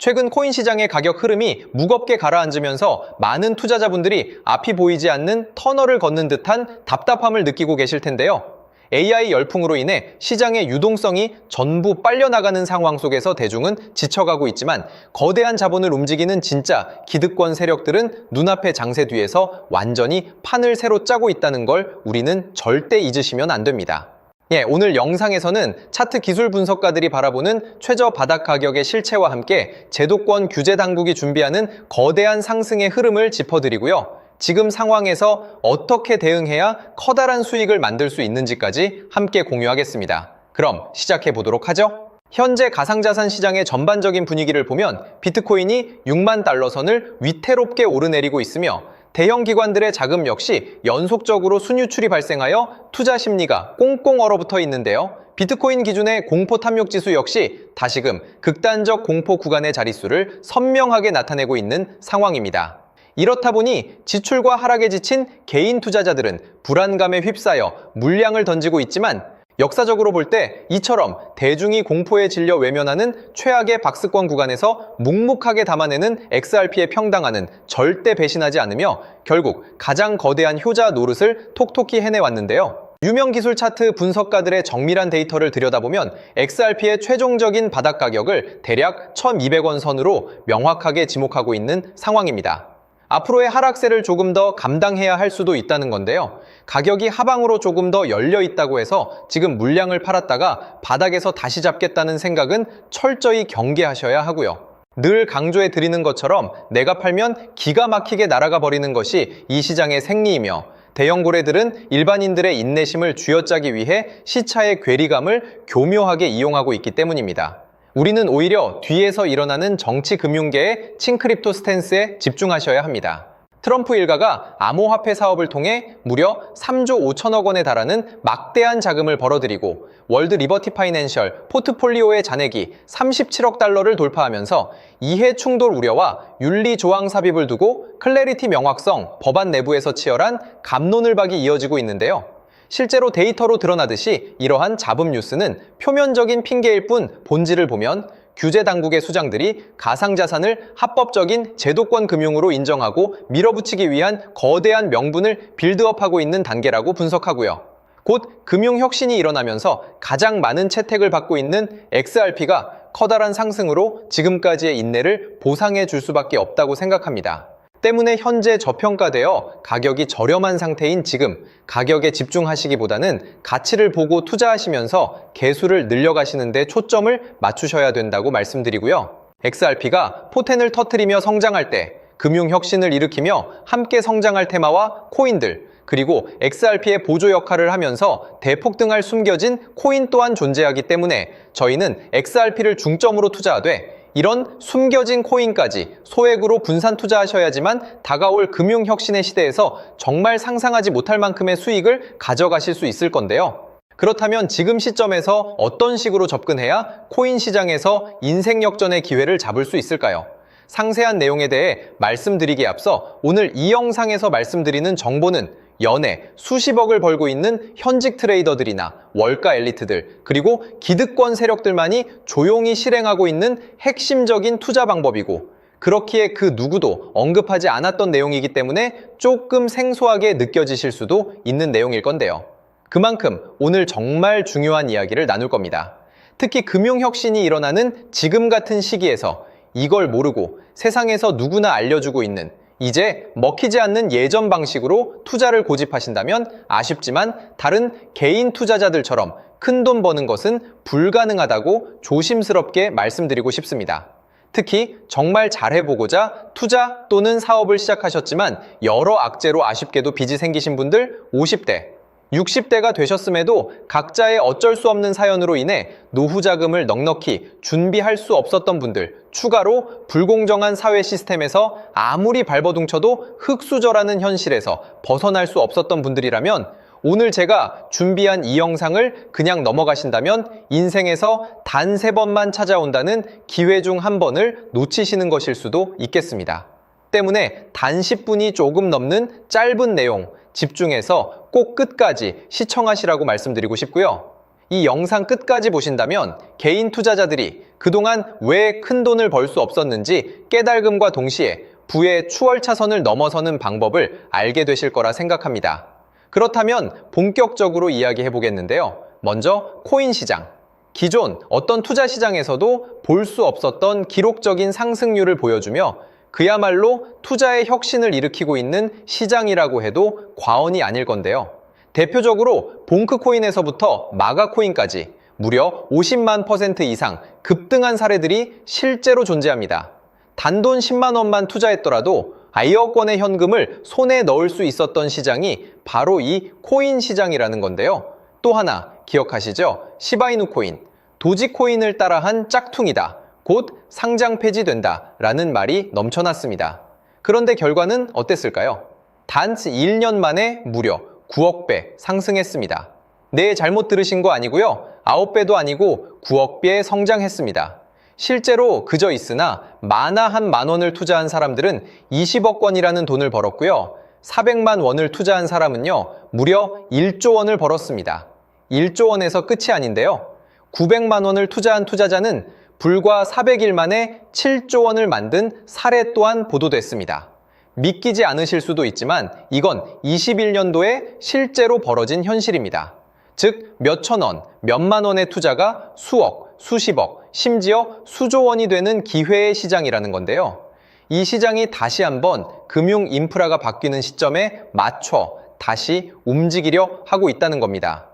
최근 코인 시장의 가격 흐름이 무겁게 가라앉으면서 많은 투자자분들이 앞이 보이지 않는 터널을 걷는 듯한 답답함을 느끼고 계실 텐데요. AI 열풍으로 인해 시장의 유동성이 전부 빨려나가는 상황 속에서 대중은 지쳐가고 있지만 거대한 자본을 움직이는 진짜 기득권 세력들은 눈앞의 장세 뒤에서 완전히 판을 새로 짜고 있다는 걸 우리는 절대 잊으시면 안 됩니다. 오늘 영상에서는 차트 기술 분석가들이 바라보는 최저 바닥 가격의 실체와 함께 제도권 규제 당국이 준비하는 거대한 상승의 흐름을 짚어드리고요. 지금 상황에서 어떻게 대응해야 커다란 수익을 만들 수 있는지까지 함께 공유하겠습니다. 그럼 시작해 보도록 하죠. 현재 가상자산 시장의 전반적인 분위기를 보면 비트코인이 6만 달러 선을 위태롭게 오르내리고 있으며 대형 기관들의 자금 역시 연속적으로 순유출이 발생하여 투자 심리가 꽁꽁 얼어붙어 있는데요. 비트코인 기준의 공포 탐욕 지수 역시 다시금 극단적 공포 구간의 자릿수를 선명하게 나타내고 있는 상황입니다. 이렇다 보니 지출과 하락에 지친 개인 투자자들은 불안감에 휩싸여 물량을 던지고 있지만 역사적으로 볼 때 이처럼 대중이 공포에 질려 외면하는 최악의 박스권 구간에서 묵묵하게 담아내는 XRP에 평당하는 절대 배신하지 않으며 결국 가장 거대한 효자 노릇을 톡톡히 해내왔는데요. 유명 기술 차트 분석가들의 정밀한 데이터를 들여다보면 XRP의 최종적인 바닥 가격을 대략 1,200원 선으로 명확하게 지목하고 있는 상황입니다. 앞으로의 하락세를 조금 더 감당해야 할 수도 있다는 건데요. 가격이 하방으로 조금 더 열려 있다고 해서 지금 물량을 팔았다가 바닥에서 다시 잡겠다는 생각은 철저히 경계하셔야 하고요. 늘 강조해 드리는 것처럼 내가 팔면 기가 막히게 날아가 버리는 것이 이 시장의 생리이며 대형 고래들은 일반인들의 인내심을 쥐어짜기 위해 시차의 괴리감을 교묘하게 이용하고 있기 때문입니다. 우리는 오히려 뒤에서 일어나는 정치 금융계의 칭크립토 스탠스에 집중하셔야 합니다. 트럼프 일가가 암호화폐 사업을 통해 무려 3조 5천억 원에 달하는 막대한 자금을 벌어들이고 월드 리버티 파이낸셜 포트폴리오의 잔액이 37억 달러를 돌파하면서 이해 충돌 우려와 윤리 조항 삽입을 두고 클래리티 명확성 법안 내부에서 치열한 갑론을박이 이어지고 있는데요. 실제로 데이터로 드러나듯이 이러한 잡음 뉴스는 표면적인 핑계일 뿐 본질을 보면 규제 당국의 수장들이 가상자산을 합법적인 제도권 금융으로 인정하고 밀어붙이기 위한 거대한 명분을 빌드업하고 있는 단계라고 분석하고요. 곧 금융혁신이 일어나면서 가장 많은 채택을 받고 있는 XRP가 커다란 상승으로 지금까지의 인내를 보상해 줄 수밖에 없다고 생각합니다. 때문에 현재 저평가되어 가격이 저렴한 상태인 지금 가격에 집중하시기보다는 가치를 보고 투자하시면서 개수를 늘려가시는 데 초점을 맞추셔야 된다고 말씀드리고요. XRP가 포텐을 터뜨리며 성장할 때 금융혁신을 일으키며 함께 성장할 테마와 코인들 그리고 XRP의 보조 역할을 하면서 대폭등할 숨겨진 코인 또한 존재하기 때문에 저희는 XRP를 중점으로 투자하되 이런 숨겨진 코인까지 소액으로 분산 투자하셔야지만 다가올 금융혁신의 시대에서 정말 상상하지 못할 만큼의 수익을 가져가실 수 있을 건데요. 그렇다면 지금 시점에서 어떤 식으로 접근해야 코인 시장에서 인생 역전의 기회를 잡을 수 있을까요? 상세한 내용에 대해 말씀드리기에 앞서 오늘 이 영상에서 말씀드리는 정보는 연에 수십억을 벌고 있는 현직 트레이더들이나 월가 엘리트들 그리고 기득권 세력들만이 조용히 실행하고 있는 핵심적인 투자 방법이고 그렇기에 그 누구도 언급하지 않았던 내용이기 때문에 조금 생소하게 느껴지실 수도 있는 내용일 건데요. 그만큼 오늘 정말 중요한 이야기를 나눌 겁니다. 특히 금융혁신이 일어나는 지금 같은 시기에서 이걸 모르고 세상에서 누구나 알려주고 있는 이제 먹히지 않는 예전 방식으로 투자를 고집하신다면 아쉽지만 다른 개인 투자자들처럼 큰돈 버는 것은 불가능하다고 조심스럽게 말씀드리고 싶습니다. 특히 정말 잘해보고자 투자 또는 사업을 시작하셨지만 여러 악재로 아쉽게도 빚이 생기신 분들 50대, 60대가 되셨음에도 각자의 어쩔 수 없는 사연으로 인해 노후 자금을 넉넉히 준비할 수 없었던 분들, 추가로 불공정한 사회 시스템에서 아무리 발버둥쳐도 흙수저라는 현실에서 벗어날 수 없었던 분들이라면 오늘 제가 준비한 이 영상을 그냥 넘어가신다면 인생에서 단 3번만 찾아온다는 기회 중 한 번을 놓치시는 것일 수도 있겠습니다. 때문에 단 10분이 조금 넘는 짧은 내용, 집중해서 꼭 끝까지 시청하시라고 말씀드리고 싶고요. 이 영상 끝까지 보신다면 개인 투자자들이 그동안 왜 큰 돈을 벌 수 없었는지 깨달음과 동시에 부의 추월차선을 넘어서는 방법을 알게 되실 거라 생각합니다. 그렇다면 본격적으로 이야기해 보겠는데요. 먼저 코인 시장. 기존 어떤 투자 시장에서도 볼 수 없었던 기록적인 상승률을 보여주며 그야말로 투자의 혁신을 일으키고 있는 시장이라고 해도 과언이 아닐 건데요. 대표적으로 봉크코인에서부터 마가코인까지 무려 50만 % 이상 급등한 사례들이 실제로 존재합니다. 단돈 10만 원만 투자했더라도 1억 원의 현금을 손에 넣을 수 있었던 시장이 바로 이 코인 시장이라는 건데요. 또 하나 기억하시죠? 시바이누 코인, 도지코인을 따라한 짝퉁이다. 곧 상장 폐지된다 라는 말이 넘쳐났습니다. 그런데 결과는 어땠을까요? 단 1년 만에 무려 9억 배 상승했습니다. 네, 잘못 들으신 거 아니고요. 9배도 아니고 9억 배 성장했습니다. 실제로 그저 있으나 만화 한 만 원을 투자한 사람들은 20억 원이라는 돈을 벌었고요. 400만 원을 투자한 사람은요, 무려 1조 원을 벌었습니다. 1조 원에서 끝이 아닌데요. 900만 원을 투자한 투자자는 불과 400일 만에 7조 원을 만든 사례 또한 보도됐습니다. 믿기지 않으실 수도 있지만 이건 21년도에 실제로 벌어진 현실입니다. 즉, 몇천 원, 몇만 원의 투자가 수억, 수십억, 심지어 수조 원이 되는 기회의 시장이라는 건데요. 이 시장이 다시 한번 금융 인프라가 바뀌는 시점에 맞춰 다시 움직이려 하고 있다는 겁니다.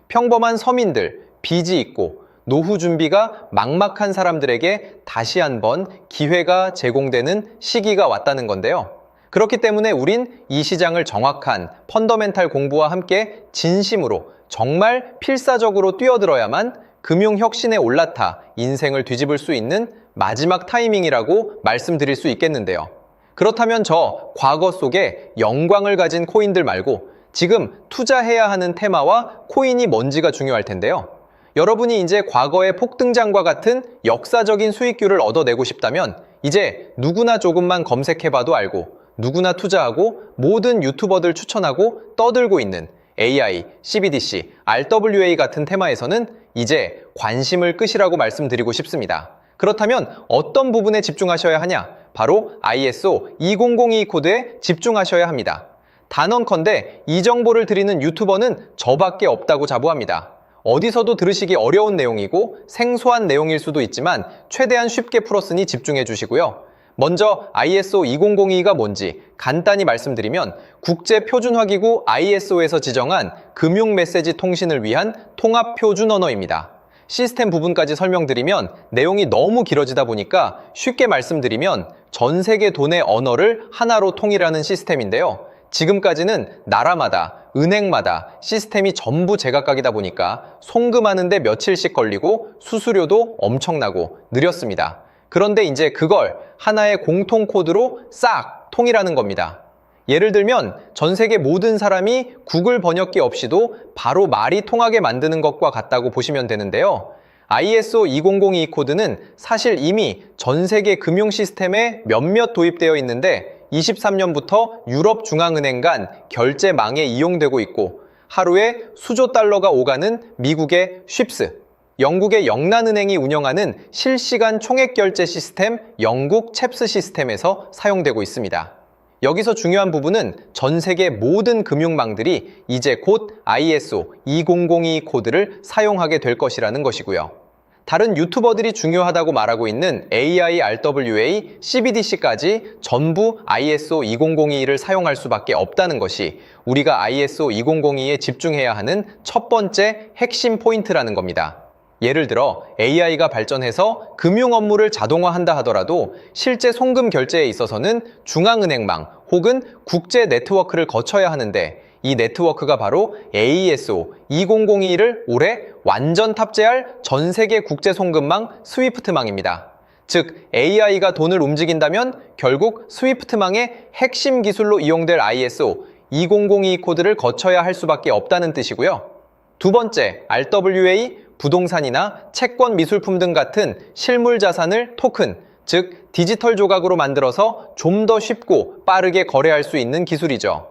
평범한 서민들, 빚이 있고 노후 준비가 막막한 사람들에게 다시 한번 기회가 제공되는 시기가 왔다는 건데요. 그렇기 때문에 우린 이 시장을 정확한 펀더멘탈 공부와 함께 진심으로 정말 필사적으로 뛰어들어야만 금융혁신에 올라타 인생을 뒤집을 수 있는 마지막 타이밍이라고 말씀드릴 수 있겠는데요. 그렇다면 저 과거 속에 영광을 가진 코인들 말고 지금 투자해야 하는 테마와 코인이 뭔지가 중요할 텐데요. 여러분이 이제 과거의 폭등장과 같은 역사적인 수익률을 얻어내고 싶다면 이제 누구나 조금만 검색해봐도 알고 누구나 투자하고 모든 유튜버들 추천하고 떠들고 있는 AI, CBDC, RWA 같은 테마에서는 이제 관심을 끄시라고 말씀드리고 싶습니다. 그렇다면 어떤 부분에 집중하셔야 하냐? 바로 ISO 2002 코드에 집중하셔야 합니다. 단언컨대 이 정보를 드리는 유튜버는 저밖에 없다고 자부합니다. 어디서도 들으시기 어려운 내용이고 생소한 내용일 수도 있지만 최대한 쉽게 풀었으니 집중해 주시고요. 먼저 ISO 2002가 뭔지 간단히 말씀드리면 국제표준화기구 ISO에서 지정한 금융 메시지 통신을 위한 통합표준 언어입니다. 시스템 부분까지 설명드리면 내용이 너무 길어지다 보니까 쉽게 말씀드리면 전 세계 돈의 언어를 하나로 통일하는 시스템인데요. 지금까지는 나라마다, 은행마다 시스템이 전부 제각각이다 보니까 송금하는데 며칠씩 걸리고 수수료도 엄청나고 느렸습니다. 그런데 이제 그걸 하나의 공통 코드로 싹 통일하는 겁니다. 예를 들면 전 세계 모든 사람이 구글 번역기 없이도 바로 말이 통하게 만드는 것과 같다고 보시면 되는데요. ISO 2002 코드는 사실 이미 전 세계 금융 시스템에 몇몇 도입되어 있는데 23년부터 유럽 중앙은행 간 결제망에 이용되고 있고 하루에 수조 달러가 오가는 미국의 쉽스, 영국의 영란은행이 운영하는 실시간 총액결제 시스템 영국 챕스 시스템에서 사용되고 있습니다. 여기서 중요한 부분은 전 세계 모든 금융망들이 이제 곧 ISO 2002 코드를 사용하게 될 것이라는 것이고요. 다른 유튜버들이 중요하다고 말하고 있는 AI, RWA, CBDC까지 전부 ISO 2002를 사용할 수밖에 없다는 것이 우리가 ISO 2002에 집중해야 하는 첫 번째 핵심 포인트라는 겁니다. 예를 들어 AI가 발전해서 금융 업무를 자동화한다 하더라도 실제 송금 결제에 있어서는 중앙은행망 혹은 국제 네트워크를 거쳐야 하는데 이 네트워크가 바로 AESO 2002를 올해 완전 탑재할 전 세계 국제 송금망 스위프트망입니다. 즉 AI가 돈을 움직인다면 결국 스위프트망의 핵심 기술로 이용될 ISO 2002 코드를 거쳐야 할 수밖에 없다는 뜻이고요. 두 번째, RWA, 부동산이나 채권 미술품 등 같은 실물 자산을 토큰, 즉 디지털 조각으로 만들어서 좀 더 쉽고 빠르게 거래할 수 있는 기술이죠.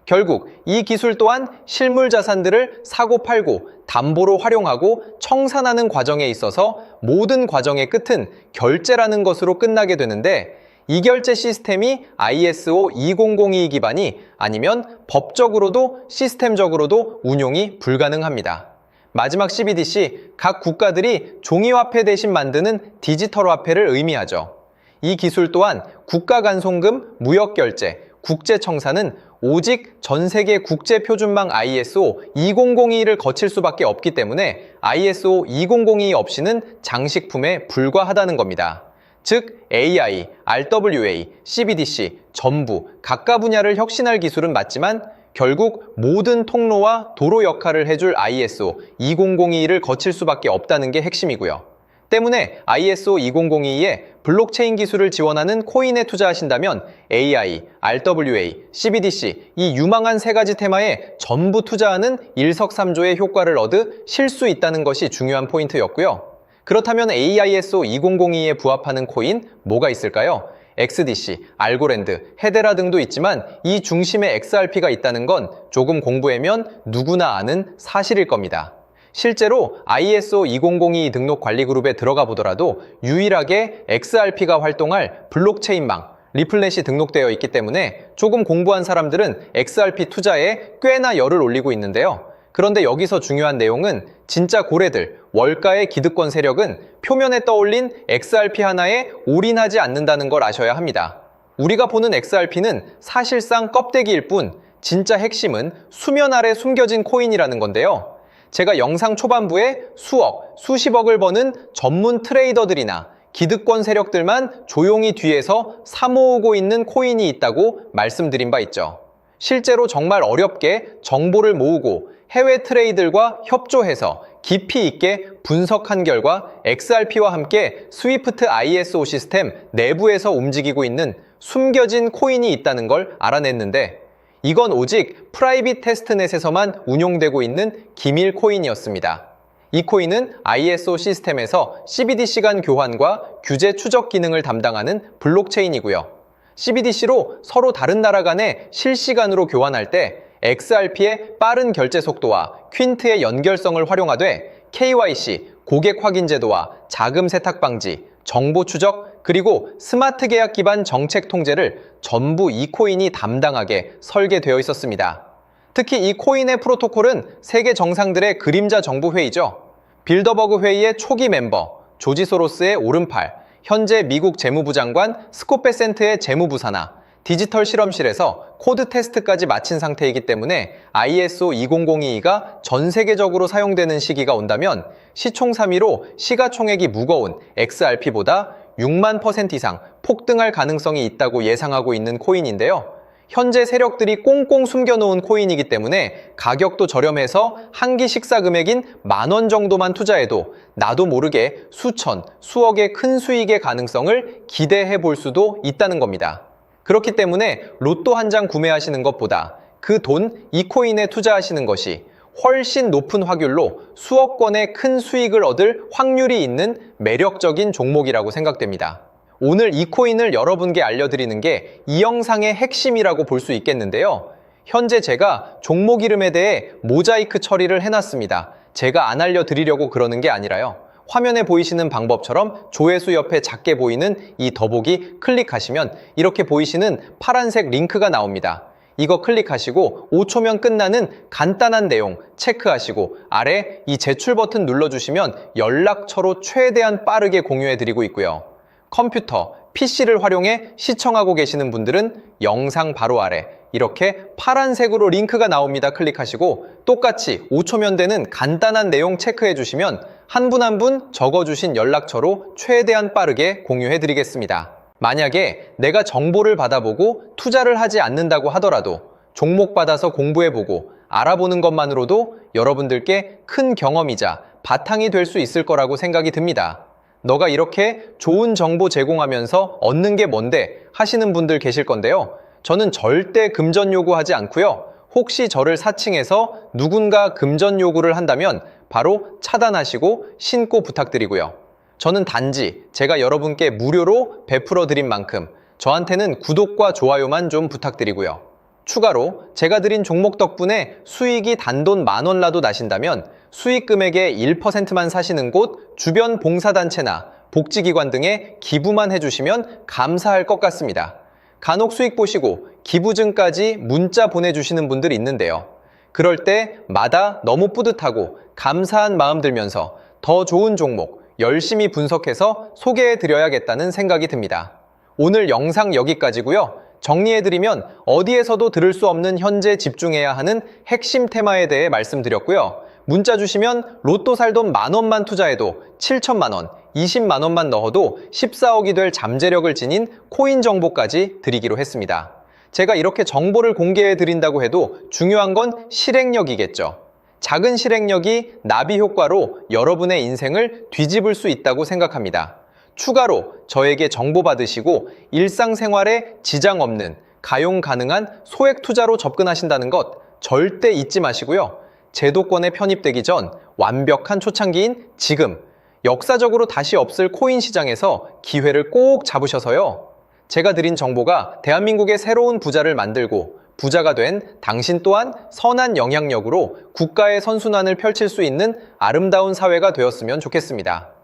결국 이 기술 또한 실물 자산들을 사고 팔고 담보로 활용하고 청산하는 과정에 있어서 모든 과정의 끝은 결제라는 것으로 끝나게 되는데, 이 결제 시스템이 ISO 2002 기반이 아니면 법적으로도 시스템적으로도 운용이 불가능합니다. 마지막 CBDC, 각 국가들이 종이화폐 대신 만드는 디지털 화폐를 의미하죠. 이 기술 또한 국가간송금, 무역결제, 국제청산은 오직 전 세계 국제표준망 ISO 2002를 거칠 수밖에 없기 때문에 ISO 2002 없이는 장식품에 불과하다는 겁니다. 즉 AI, RWA, CBDC 전부 각각 분야를 혁신할 기술은 맞지만 결국 모든 통로와 도로 역할을 해줄 ISO 2002를 거칠 수밖에 없다는 게 핵심이고요. 때문에 ISO 2002에 블록체인 기술을 지원하는 코인에 투자하신다면 AI, RWA, CBDC 이 유망한 세 가지 테마에 전부 투자하는 일석삼조의 효과를 얻으실 수 있다는 것이 중요한 포인트였고요. 그렇다면 AISO 2002에 부합하는 코인 뭐가 있을까요? XDC, 알고랜드, 헤데라 등도 있지만 이 중심에 XRP가 있다는 건 조금 공부하면 누구나 아는 사실일 겁니다. 실제로 ISO 2002 등록 관리 그룹에 들어가 보더라도 유일하게 XRP가 활동할 블록체인망, 리플넷이 등록되어 있기 때문에 조금 공부한 사람들은 XRP 투자에 꽤나 열을 올리고 있는데요. 그런데 여기서 중요한 내용은 진짜 고래들, 월가의 기득권 세력은 표면에 떠올린 XRP 하나에 올인하지 않는다는 걸 아셔야 합니다. 우리가 보는 XRP는 사실상 껍데기일 뿐 진짜 핵심은 수면 아래 숨겨진 코인이라는 건데요. 제가 영상 초반부에 수억, 수십억을 버는 전문 트레이더들이나 기득권 세력들만 조용히 뒤에서 사모으고 있는 코인이 있다고 말씀드린 바 있죠. 실제로 정말 어렵게 정보를 모으고 해외 트레이더들과 협조해서 깊이 있게 분석한 결과 XRP와 함께 스위프트 ISO 시스템 내부에서 움직이고 있는 숨겨진 코인이 있다는 걸 알아냈는데, 이건 오직 프라이빗 테스트넷에서만 운용되고 있는 기밀 코인이었습니다. 이 코인은 ISO 시스템에서 CBDC 간 교환과 규제 추적 기능을 담당하는 블록체인이고요. CBDC로 서로 다른 나라 간에 실시간으로 교환할 때 XRP의 빠른 결제 속도와 퀸트의 연결성을 활용하되 KYC, 고객 확인 제도와 자금 세탁 방지, 정보 추적, 그리고 스마트 계약 기반 정책 통제를 전부 이 코인이 담당하게 설계되어 있었습니다. 특히 이 코인의 프로토콜은 세계 정상들의 그림자 정부 회의죠. 빌더버그 회의의 초기 멤버, 조지 소로스의 오른팔, 현재 미국 재무부 장관 스콧 베센트의 재무부 산하, 디지털 실험실에서 코드 테스트까지 마친 상태이기 때문에 ISO 2002가 전 세계적으로 사용되는 시기가 온다면 시총삼위로 시가총액이 무거운 XRP보다 6만% 이상 폭등할 가능성이 있다고 예상하고 있는 코인인데요. 현재 세력들이 꽁꽁 숨겨놓은 코인이기 때문에 가격도 저렴해서 한 끼 식사 금액인 10,000원 정도만 투자해도 나도 모르게 수천, 수억의 큰 수익의 가능성을 기대해 볼 수도 있다는 겁니다. 그렇기 때문에 로또 한 장 구매하시는 것보다 그 돈, 이 코인에 투자하시는 것이 훨씬 높은 확률로 수억 건의 큰 수익을 얻을 확률이 있는 매력적인 종목이라고 생각됩니다. 오늘 이 코인을 여러분께 알려드리는 게 이 영상의 핵심이라고 볼 수 있겠는데요. 현재 제가 종목 이름에 대해 모자이크 처리를 해놨습니다. 제가 안 알려드리려고 그러는 게 아니라요. 화면에 보이시는 방법처럼 조회수 옆에 작게 보이는 이 더보기 클릭하시면 이렇게 보이시는 파란색 링크가 나옵니다. 이거 클릭하시고 5초면 끝나는 간단한 내용 체크하시고 아래 이 제출 버튼 눌러주시면 연락처로 최대한 빠르게 공유해드리고 있고요. 컴퓨터, PC를 활용해 시청하고 계시는 분들은 영상 바로 아래 이렇게 파란색으로 링크가 나옵니다. 클릭하시고 똑같이 5초면 되는 간단한 내용 체크해 주시면 한 분 한 분 적어주신 연락처로 최대한 빠르게 공유해 드리겠습니다. 만약에 내가 정보를 받아보고 투자를 하지 않는다고 하더라도 종목 받아서 공부해보고 알아보는 것만으로도 여러분들께 큰 경험이자 바탕이 될 수 있을 거라고 생각이 듭니다. 너가 이렇게 좋은 정보 제공하면서 얻는 게 뭔데 하시는 분들 계실 건데요. 저는 절대 금전 요구하지 않고요. 혹시 저를 사칭해서 누군가 금전 요구를 한다면 바로 차단하시고 신고 부탁드리고요. 저는 단지 제가 여러분께 무료로 베풀어 드린 만큼 저한테는 구독과 좋아요만 좀 부탁드리고요. 추가로 제가 드린 종목 덕분에 수익이 단돈 10,000원라도 나신다면 수익 금액의 1%만 사시는 곳, 주변 봉사단체나 복지기관 등에 기부만 해주시면 감사할 것 같습니다. 간혹 수익 보시고 기부증까지 문자 보내주시는 분들이 있는데요. 그럴 때마다 너무 뿌듯하고 감사한 마음 들면서 더 좋은 종목 열심히 분석해서 소개해드려야겠다는 생각이 듭니다. 오늘 영상 여기까지고요. 정리해드리면 어디에서도 들을 수 없는 현재 집중해야 하는 핵심 테마에 대해 말씀드렸고요. 문자 주시면 로또 살 돈 10,000원만 투자해도 7천만 원, 20만 원만 넣어도 14억이 될 잠재력을 지닌 코인 정보까지 드리기로 했습니다. 제가 이렇게 정보를 공개해 드린다고 해도 중요한 건 실행력이겠죠. 작은 실행력이 나비 효과로 여러분의 인생을 뒤집을 수 있다고 생각합니다. 추가로 저에게 정보 받으시고 일상생활에 지장 없는 가용 가능한 소액 투자로 접근하신다는 것 절대 잊지 마시고요. 제도권에 편입되기 전 완벽한 초창기인 지금 역사적으로 다시 없을 코인 시장에서 기회를 꼭 잡으셔서요. 제가 드린 정보가 대한민국의 새로운 부자를 만들고 부자가 된 당신 또한 선한 영향력으로 국가의 선순환을 펼칠 수 있는 아름다운 사회가 되었으면 좋겠습니다.